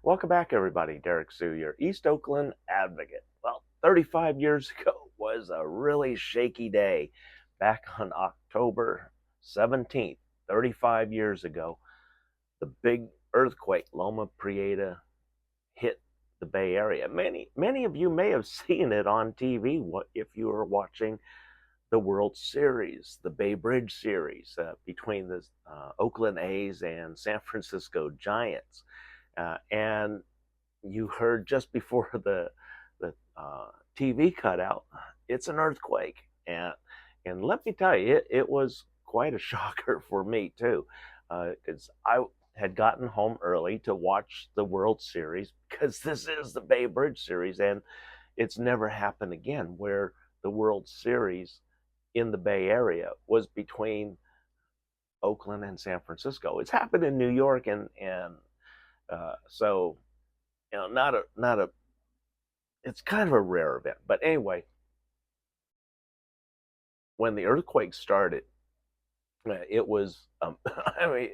Welcome back, everybody. Derrick Sue, your East Oakland advocate. Well, 35 years ago was a really shaky day. Back on October 17th, 35 years ago, the big earthquake, Loma Prieta, hit the Bay Area. Many of you may have seen it on TV if you were watching the World Series, the Bay Bridge series between the Oakland A's and San Francisco Giants. And you heard just before the TV cutout, it's an earthquake, and let me tell you, it was quite a shocker for me too, because I had gotten home early to watch the World Series because this is the Bay Bridge series, and it's never happened again where the World Series in the Bay Area was between Oakland and San Francisco. It's happened in New York, and so not a it's kind of a rare event. But anyway, when the earthquake started, it was I mean,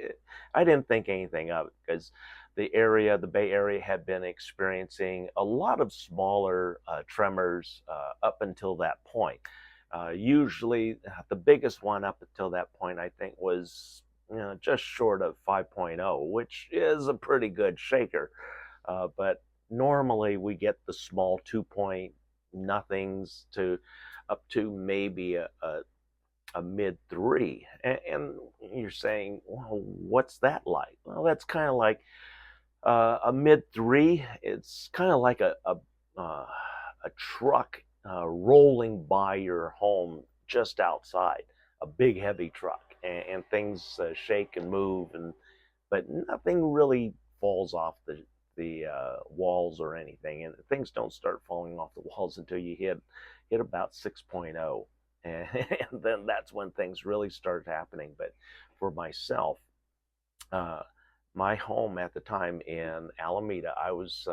I didn't think anything of it because the Bay Area, had been experiencing a lot of smaller tremors up until that point. Usually, the biggest one up until that point, I think, was just short of 5.0, which is a pretty good shaker. But normally we get the small 2 point nothings to up to maybe a mid three. And you're saying, well, what's that like? Well, that's kind of like a mid three. It's kind of like a truck rolling by your home just outside, a big heavy truck, and things shake and move, and but nothing really falls off the walls or anything, and things don't start falling off the walls until you hit about 6.0, and, and then that's when things really start happening. But for myself, uh, my home at the time in Alameda, I was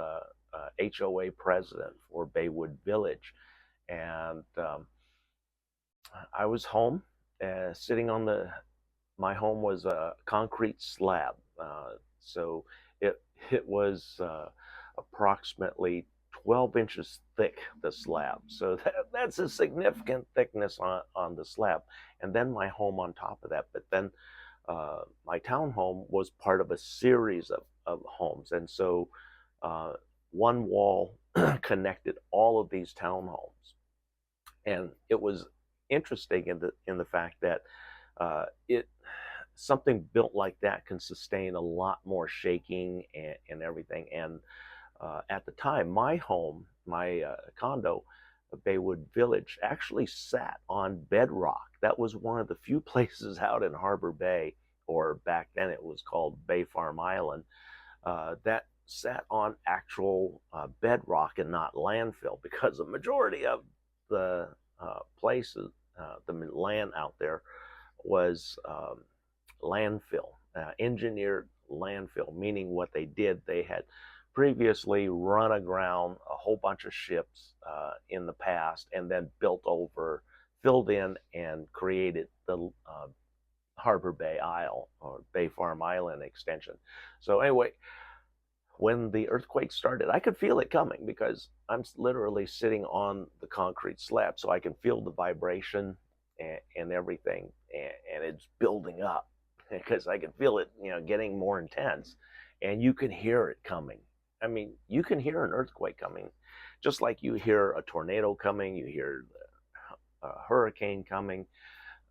HOA president for Baywood Village, and I was home, sitting on the. My home was a concrete slab, so it it was approximately 12 inches thick, the slab. So that's a significant thickness on the slab. And then my home on top of that. But then my townhome was part of a series of homes. And so uh, one wall connected all of these townhomes. And it was interesting in the fact that it something built like that can sustain a lot more shaking and everything. And at the time, my home, my condo, Baywood Village, actually sat on bedrock. That was one of the few places out in Harbor Bay, or back then it was called Bay Farm Island, that sat on actual bedrock and not landfill, because the majority of the places, the land out there, was landfill, engineered landfill, meaning what they did, they had previously run aground a whole bunch of ships in the past, and then built over, filled in, and created the Harbor Bay Isle, or Bay Farm Island extension. So anyway, when the earthquake started, I could feel it coming because I'm literally sitting on the concrete slab, so I can feel the vibration and everything, and it's building up because I can feel it, getting more intense, and you can hear it coming. I mean, you can hear an earthquake coming, just like you hear a tornado coming, you hear a hurricane coming.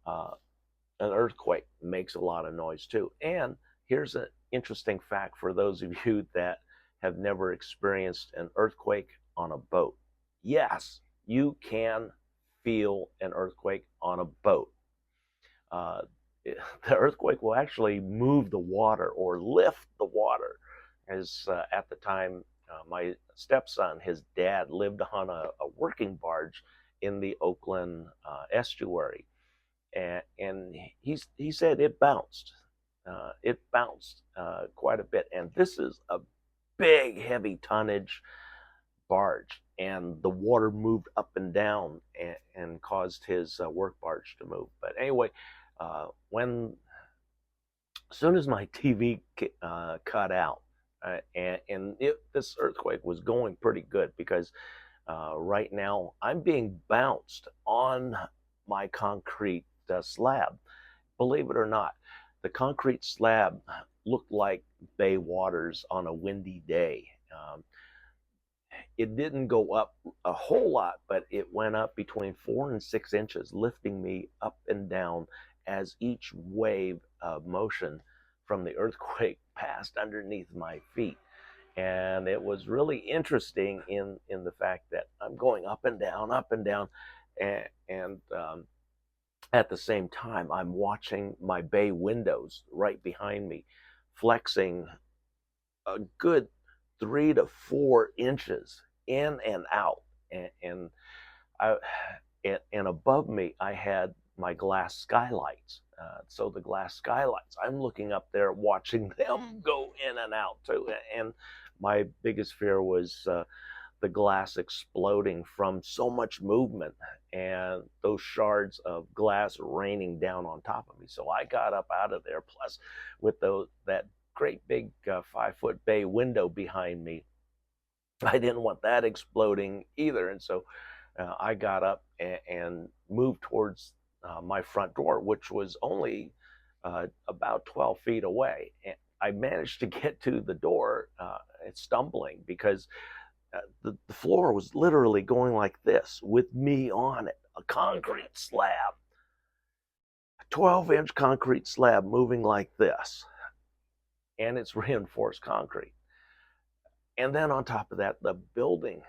Uh, an earthquake makes a lot of noise too. And here's an interesting fact for those of you that have never experienced an earthquake on a boat. Yes, you can feel an earthquake on a boat. Uh, the earthquake will actually move the water or lift the water. As at the time, my stepson, his dad, lived on a working barge in the Oakland estuary, and he said it bounced. It bounced quite a bit, and this is a big, heavy tonnage barge, and the water moved up and down and caused his work barge to move. But anyway, when as soon as my TV cut out, This earthquake was going pretty good because right now I'm being bounced on my concrete slab. Believe it or not, the concrete slab looked like bay waters on a windy day. It didn't go up a whole lot, but it went up between 4 and 6 inches, lifting me up and down as each wave of motion from the earthquake passed underneath my feet. And it was really interesting in the fact that I'm going up and down, and at the same time, I'm watching my bay windows right behind me flexing a good 3 to 4 inches in and out, and I and above me I had my glass skylights. So the glass skylights, I'm looking up there watching them go in and out too. And my biggest fear was the glass exploding from so much movement and those shards of glass raining down on top of me. So I got up out of there. Plus, with that great big 5 foot bay window behind me, I didn't want that exploding either. And so I got up and moved towards my front door, which was only about 12 feet away. And I managed to get to the door, stumbling, because the floor was literally going like this with me on it, a concrete slab, a 12-inch concrete slab moving like this, and it's reinforced concrete. And then on top of that, the building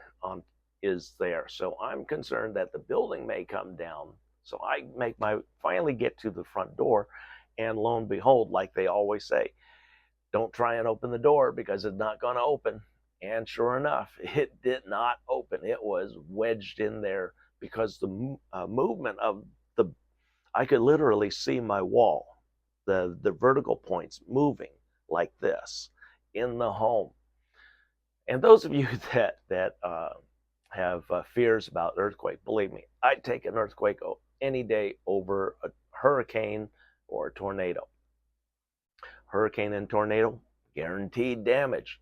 is there. So I'm concerned that the building may come down. So I finally get to the front door, and lo and behold, like they always say, don't try and open the door because it's not going to open. And sure enough, it did not open. It was wedged in there because the movement of I could literally see my wall, the vertical points moving like this in the home. And those of you that have fears about earthquake, believe me, I'd take an earthquake any day over a hurricane or a tornado. Hurricane and tornado, guaranteed damage.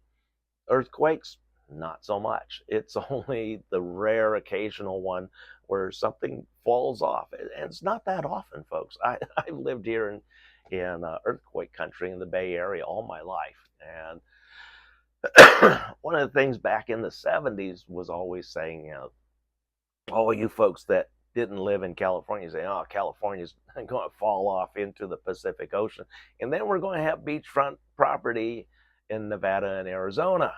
Earthquakes, not so much. It's only the rare occasional one where something falls off, and it's not that often, folks. I've lived here in earthquake country in the Bay Area all my life, and one of the things back in the 70s was always saying, all you folks that didn't live in California say, oh, California's going to fall off into the Pacific Ocean, and then we're going to have beachfront property in Nevada and Arizona.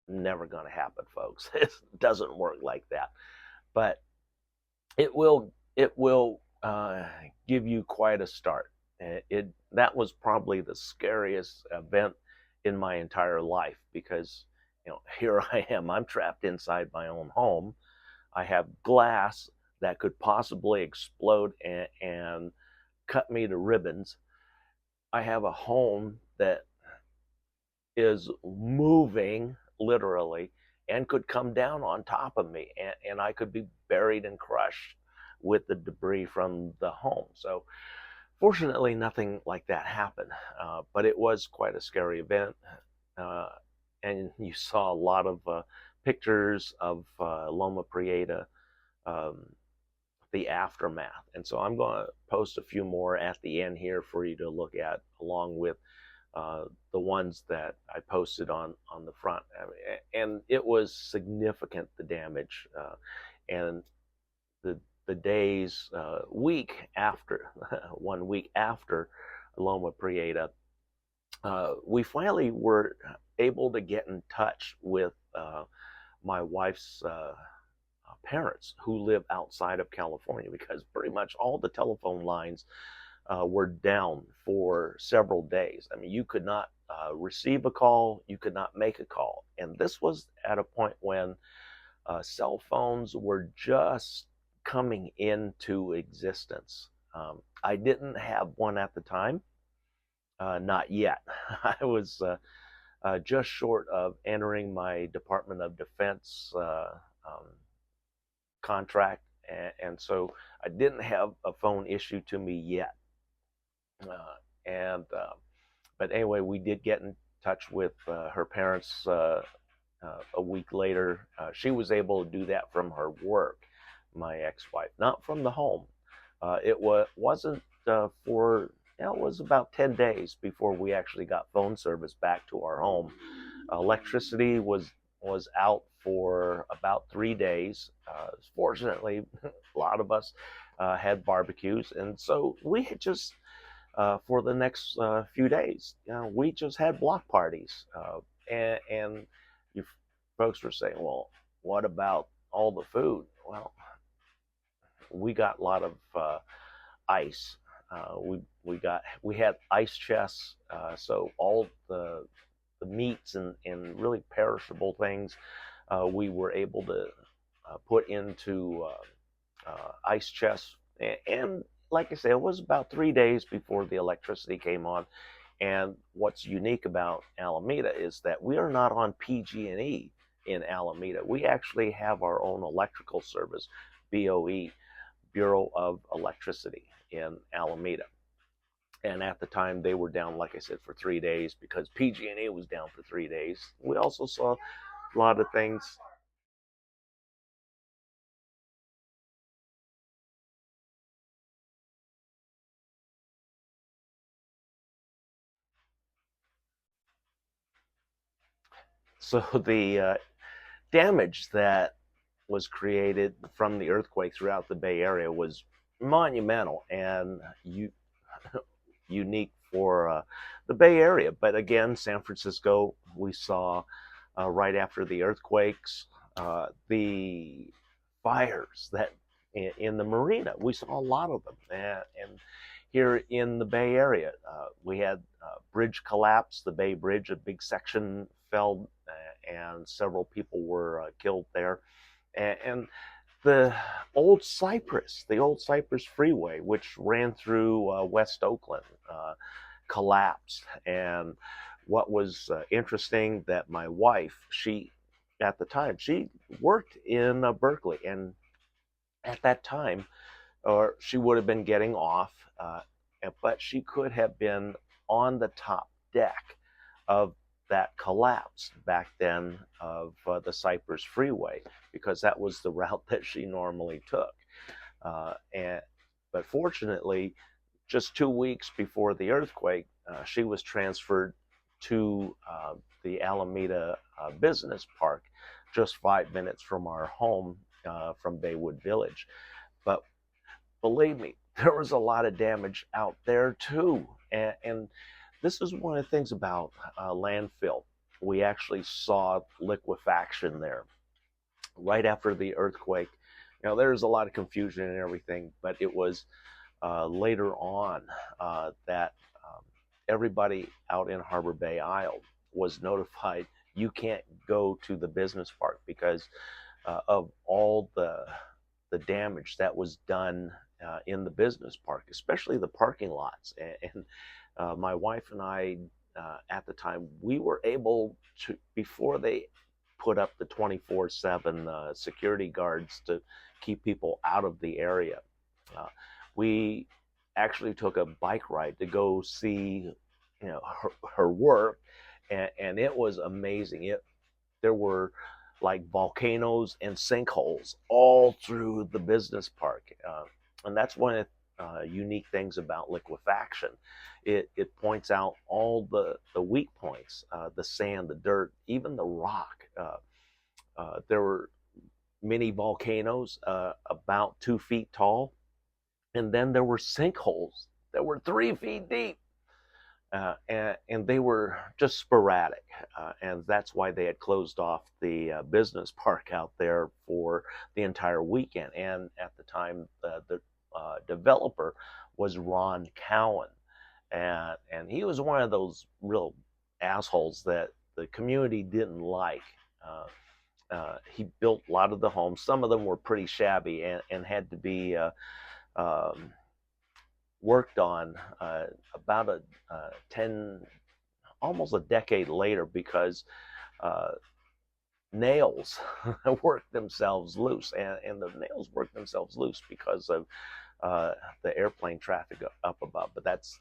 Never going to happen, folks. It doesn't work like that. But it will give you quite a start. That was probably the scariest event in my entire life, because here I am. I'm trapped inside my own home. I have glass that could possibly explode and cut me to ribbons. I have a home that is moving literally and could come down on top of me, and I could be buried and crushed with the debris from the home. So fortunately, nothing like that happened, but it was quite a scary event. And you saw a lot of pictures of Loma Prieta, the aftermath. And so I'm going to post a few more at the end here for you to look at, along with the ones that I posted on the front. And it was significant, the damage. And the days, week after, 1 week after Loma Prieta, we finally were able to get in touch with my wife's parents, who live outside of California, because pretty much all the telephone lines were down for several days. I mean, you could not receive a call, you could not make a call. And this was at a point when cell phones were just coming into existence. I didn't have one at the time, not yet. I was just short of entering my Department of Defense contract, and so I didn't have a phone issued to me yet. But anyway, we did get in touch with her parents a week later. She was able to do that from her work, my ex-wife, not from the home. Wasn't for it was about 10 days before we actually got phone service back to our home. Electricity was out for about 3 days. Fortunately, a lot of us had barbecues, and so we had just for the next few days, we just had block parties, and you folks were saying, "Well, what about all the food?" Well, we got a lot of ice. We had ice chests, so all the meats and really perishable things we were able to put into ice chests. And like I said, it was about 3 days before the electricity came on. And what's unique about Alameda is that we are not on PG&E in Alameda. We actually have our own electrical service, BOE, Bureau of Electricity in Alameda. And at the time, they were down, like I said, for 3 days because PG&E was down for 3 days. We also saw a lot of things. So the damage that was created from the earthquake throughout the Bay Area was monumental and unique for the Bay Area. But again, San Francisco, we saw right after the earthquakes, the fires that in the marina, we saw a lot of them. And here in the Bay Area, we had bridge collapse, the Bay Bridge, a big section fell, and several people were killed there. And the old Cypress Freeway, which ran through West Oakland, collapsed. And what was interesting that my wife, at the time, she worked in Berkeley, and at that time, or she would have been getting off, but she could have been on the top deck of that collapse back then of the Cypress Freeway, because that was the route that she normally took. And but fortunately, just 2 weeks before the earthquake, she was transferred to the Alameda Business Park, just 5 minutes from our home, from Baywood Village. But believe me, there was a lot of damage out there too. And this is one of the things about landfill. We actually saw liquefaction there right after the earthquake. There's a lot of confusion and everything, but it was later on that everybody out in Harbor Bay Isle was notified you can't go to the business park because of all the damage that was done in the business park, especially the parking lots. And my wife and I, at the time, we were able to, before they put up the 24/7 security guards to keep people out of the area, we actually took a bike ride to go see, her work, and it was amazing. There were like volcanoes and sinkholes all through the business park, and that's one of the unique things about liquefaction. It points out all the weak points, the sand, the dirt, even the rock. There were many volcanoes about 2 feet tall, and then there were sinkholes that were 3 feet deep. And they were just sporadic, and that's why they had closed off the business park out there for the entire weekend. And at the time, the developer was Ron Cowan, and he was one of those real assholes that the community didn't like. He built a lot of the homes. Some of them were pretty shabby and had to be um, worked on about a 10, almost a decade later, because nails worked themselves loose, and the nails worked themselves loose because of the airplane traffic up above. But that's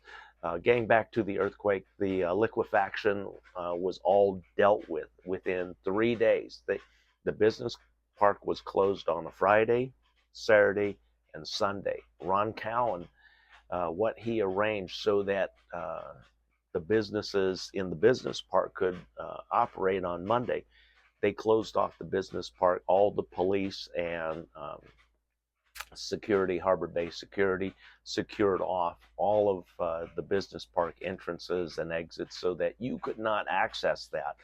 getting back to the earthquake. The liquefaction was all dealt with within 3 days. The business park was closed on a Friday, Saturday, and Sunday. Ron Cowan, what he arranged so that the businesses in the business park could operate on Monday. They closed off the business park. All the police and security, Harbor Bay security, secured off all of the business park entrances and exits so that you could not access that,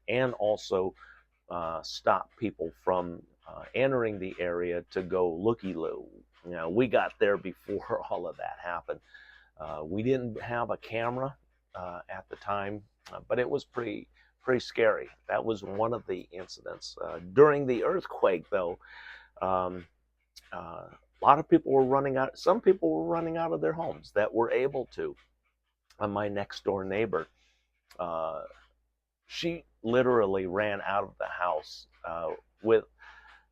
and also stop people from entering the area to go looky-loo. You know, we got there before all of that happened. We didn't have a camera at the time, but it was pretty scary. That was one of the incidents. During the earthquake, though, a lot of people were running out. Some people were running out of their homes that were able to. My next door neighbor, she literally ran out of the house with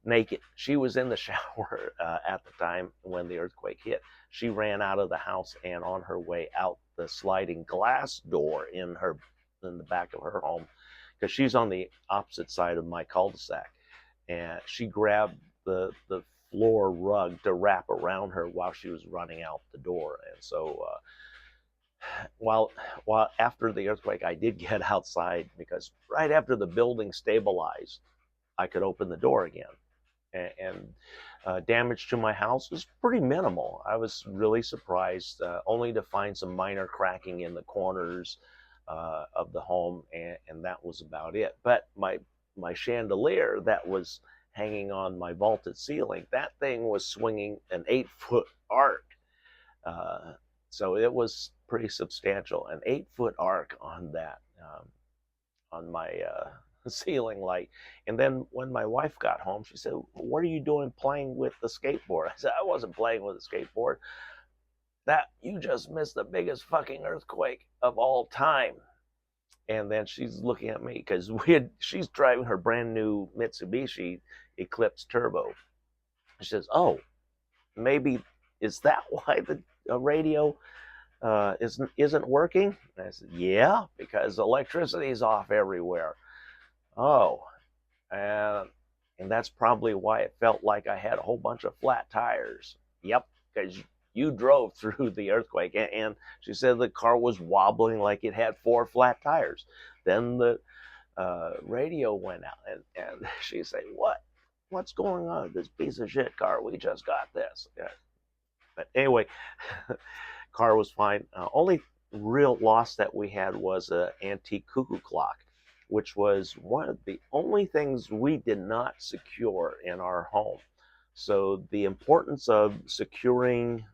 naked. She was in the shower at the time when the earthquake hit. She ran out of the house, and on her way out the sliding glass door in the back of her home, because she's on the opposite side of my cul-de-sac, and she grabbed the floor rug to wrap around her while she was running out the door. And so while after the earthquake, I did get outside, because right after the building stabilized, I could open the door again. And damage to my house was pretty minimal. I was really surprised, only to find some minor cracking in the corners of the home, and that was about it. But my chandelier that was hanging on my vaulted ceiling, that thing was swinging an 8-foot arc. So it was pretty substantial, an 8-foot arc on that, on my ceiling light. And then when my wife got home, she said, "What are you doing playing with the skateboard?" I said, "I wasn't playing with the skateboard. That, you just missed the biggest fucking earthquake of all time." And then she's looking at me, because she's driving her brand new Mitsubishi Eclipse Turbo. She says, "Oh, maybe is that why the radio isn't working?" And I said, "Yeah, because electricity is off everywhere." "Oh, and that's probably why it felt like I had a whole bunch of flat tires." "Yep, because you drove through the earthquake." And she said the car was wobbling like it had 4 flat tires. Then the radio went out, and she said, "What's going on with this piece of shit car? We just got this." Yeah. But anyway, car was fine. Only real loss that we had was an antique cuckoo clock, which was one of the only things we did not secure in our home. So the importance of securing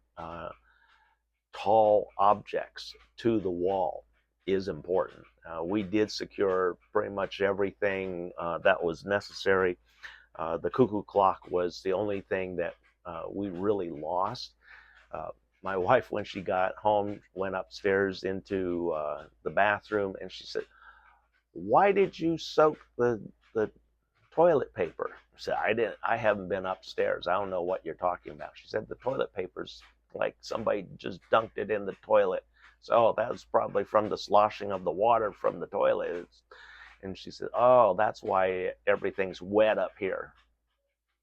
tall objects to the wall is important. We did secure pretty much everything that was necessary. The cuckoo clock was the only thing that we really lost. My wife, when she got home, went upstairs into the bathroom, and she said, "Why did you soak the toilet paper?" I said, I haven't been upstairs. I don't know what you're talking about." She said, "The toilet paper's like somebody just dunked it in the toilet." So that was probably from the sloshing of the water from the toilet. And she said, "Oh, that's why everything's wet up here."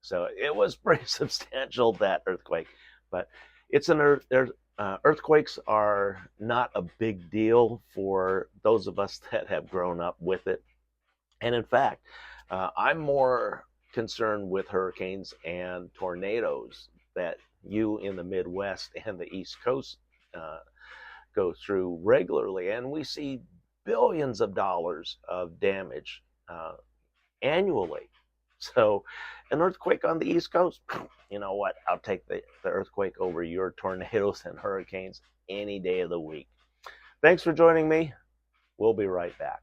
So it was pretty substantial, that earthquake. But it's earthquakes are not a big deal for those of us that have grown up with it. And in fact, I'm more concerned with hurricanes and tornadoes that you in the Midwest and the East Coast go through regularly. And we see billions of dollars of damage annually. So an earthquake on the East Coast, you know what? I'll take the earthquake over your tornadoes and hurricanes any day of the week. Thanks for joining me. We'll be right back.